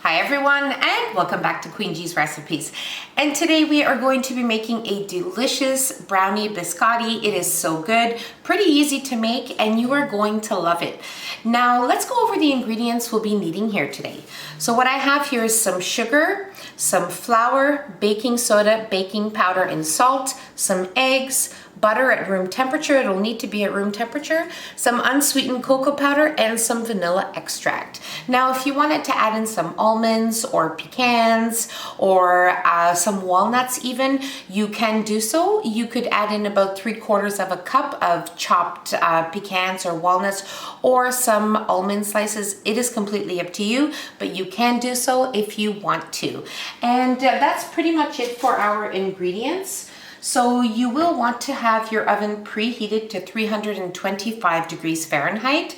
Hi everyone, and welcome back to Queen G's Recipes. And today we are going to be making a delicious brownie biscotti. It is so good, pretty easy to make, and you are going to love it. Now let's go over the ingredients we'll be needing here today. So what I have here is some sugar, some flour, baking soda, baking powder, and salt, some eggs, butter at room temperature, it'll need to be at room temperature, some unsweetened cocoa powder, and some vanilla extract. Now if you wanted to add in some almonds or pecans or some walnuts even, you can do so. You could add in about 3/4 of a cup of chopped pecans or walnuts or some almond slices. It is completely up to you, but you can do so if you want to. And that's pretty much it for our ingredients. So you will want to have your oven preheated to 325 degrees Fahrenheit.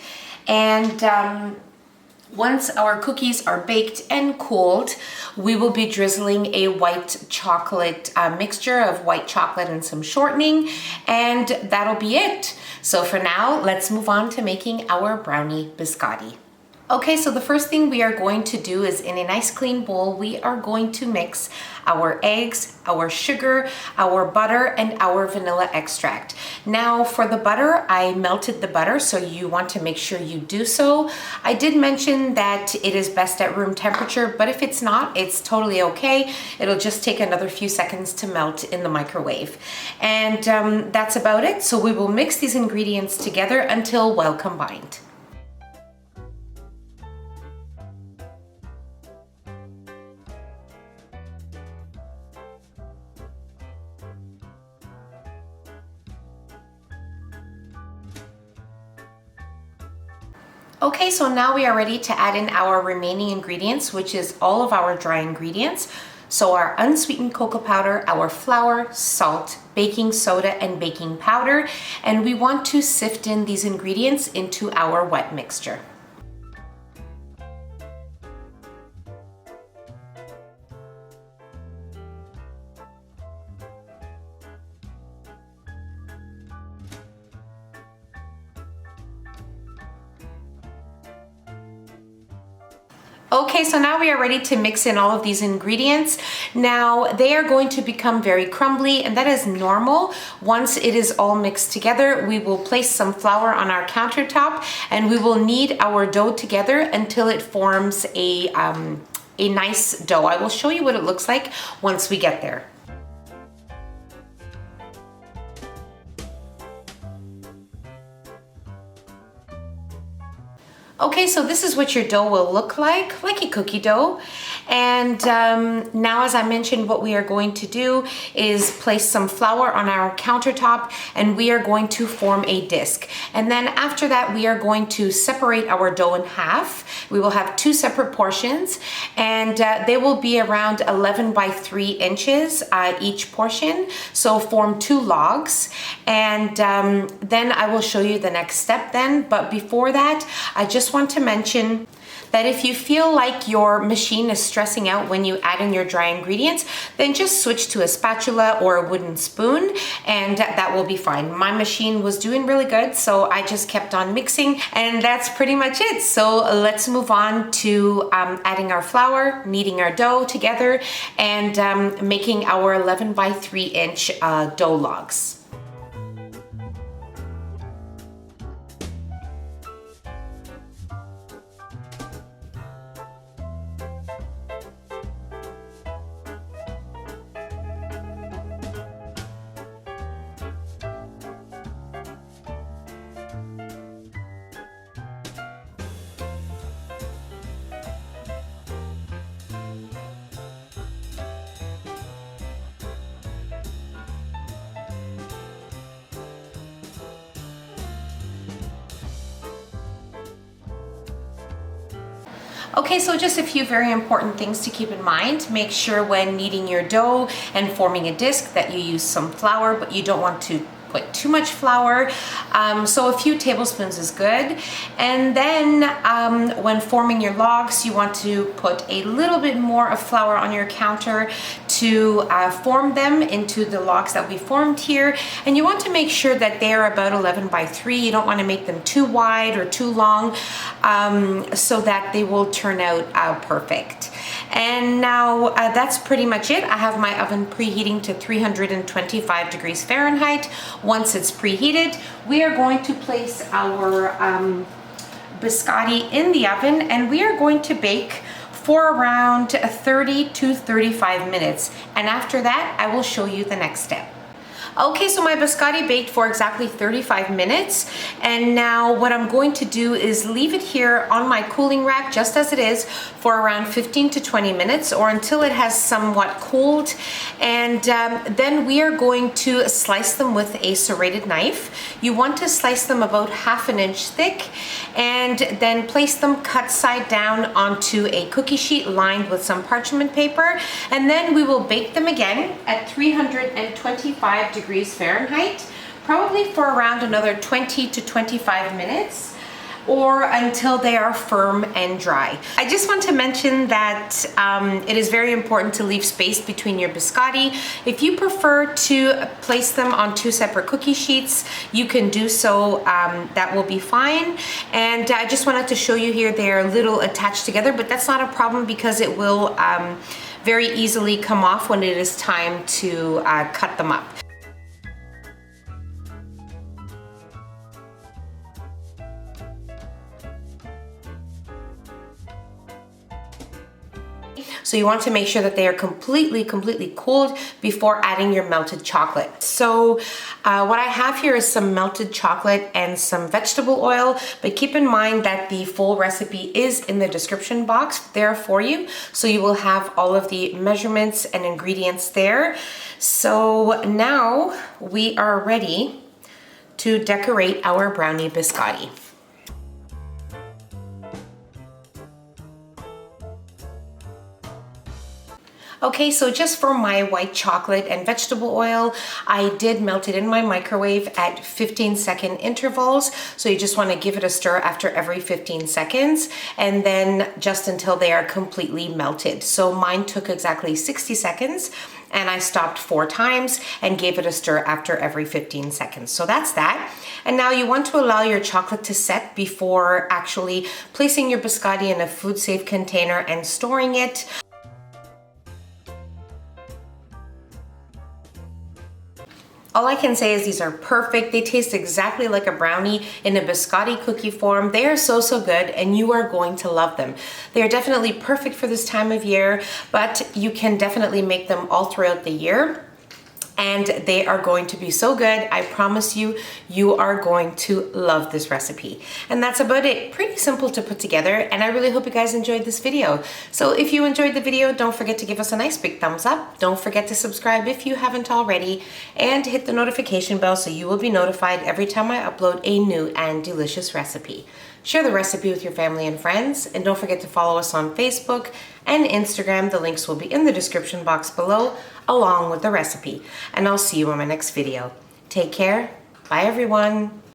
And once our cookies are baked and cooled, we will be drizzling a white chocolate mixture of white chocolate and some shortening, and that'll be it. So for now, let's move on to making our brownie biscotti. Okay, so the first thing we are going to do is in a nice clean bowl, we are going to mix our eggs, our sugar, our butter, and our vanilla extract. Now for the butter, I melted the butter, so you want to make sure you do so. I did mention that it is best at room temperature, but if it's not, it's totally okay. It'll just take another few seconds to melt in the microwave. And that's about it. So we will mix these ingredients together until well combined. Okay, so now we are ready to add in our remaining ingredients, which is all of our dry ingredients. So our unsweetened cocoa powder, our flour, salt, baking soda, and baking powder. And we want to sift in these ingredients into our wet mixture. Okay, so now we are ready to mix in all of these ingredients. Now they are going to become very crumbly, and that is normal. Once it is all mixed together, we will place some flour on our countertop, and we will knead our dough together until it forms a nice dough. I will show you what it looks like once we get there. Okay, so this is what your dough will look like a cookie dough. And now, as I mentioned, what we are going to do is place some flour on our countertop, and we are going to form a disc. And then after that, we are going to separate our dough in half. We will have two separate portions, and they will be around 11 by 3 inches each portion. So form 2 logs, and then I will show you the next step then. But before that, I just want to mention that if you feel like your machine is stressing out when you add in your dry ingredients, then just switch to a spatula or a wooden spoon, and that will be fine. My machine was doing really good, so I just kept on mixing, and that's pretty much it. So let's move on to adding our flour, kneading our dough together, and making our 11 by 3 inch dough logs. Okay, so just a few very important things to keep in mind. Make sure when kneading your dough and forming a disc that you use some flour, but you don't want to put too much flour. So a few tablespoons is good. And then when forming your logs, you want to put a little bit more of flour on your counter to form them into the logs that we formed here. And you want to make sure that they are about 11 by 3. You don't want to make them too wide or too long so that they will turn out perfect. And now that's pretty much it. I have my oven preheating to 325 degrees Fahrenheit. Once it's preheated, we are going to place our biscotti in the oven, and we are going to bake for around 30 to 35 minutes. And after that, I will show you the next step. Okay, so my biscotti baked for exactly 35 minutes, and now what I'm going to do is leave it here on my cooling rack just as it is for around 15 to 20 minutes, or until it has somewhat cooled, and then we are going to slice them with a serrated knife. You want to slice them about 1/2 inch thick, and then place them cut side down onto a cookie sheet lined with some parchment paper, and then we will bake them again at 325 degrees Fahrenheit, probably for around another 20 to 25 minutes, or until they are firm and dry. I just want to mention that it is very important to leave space between your biscotti. If you prefer to place them on 2 separate cookie sheets, you can do so. That will be fine. And I just wanted to show you here, they are a little attached together, but that's not a problem because it will very easily come off when it is time to cut them up. So you want to make sure that they are completely cooled before adding your melted chocolate. So what I have here is some melted chocolate and some vegetable oil, but keep in mind that the full recipe is in the description box there for you. So you will have all of the measurements and ingredients there. So now we are ready to decorate our brownie biscotti. Okay, so just for my white chocolate and vegetable oil, I did melt it in my microwave at 15-second intervals. So you just want to give it a stir after every 15 seconds, and then just until they are completely melted. So mine took exactly 60 seconds, and I stopped 4 times and gave it a stir after every 15 seconds. So that's that. And now you want to allow your chocolate to set before actually placing your biscotti in a food-safe container and storing it. All I can say is these are perfect. They taste exactly like a brownie in a biscotti cookie form. They are so good, and you are going to love them. They are definitely perfect for this time of year, but you can definitely make them all throughout the year. And they are going to be so good. I promise you, you are going to love this recipe. And that's about it. Pretty simple to put together, and I really hope you guys enjoyed this video. So if you enjoyed the video, don't forget to give us a nice big thumbs up. Don't forget to subscribe if you haven't already, and hit the notification bell so you will be notified every time I upload a new and delicious recipe. Share the recipe with your family and friends, and don't forget to follow us on Facebook and Instagram. The links will be in the description box below, along with the recipe. And I'll see you in my next video. Take care. Bye, everyone.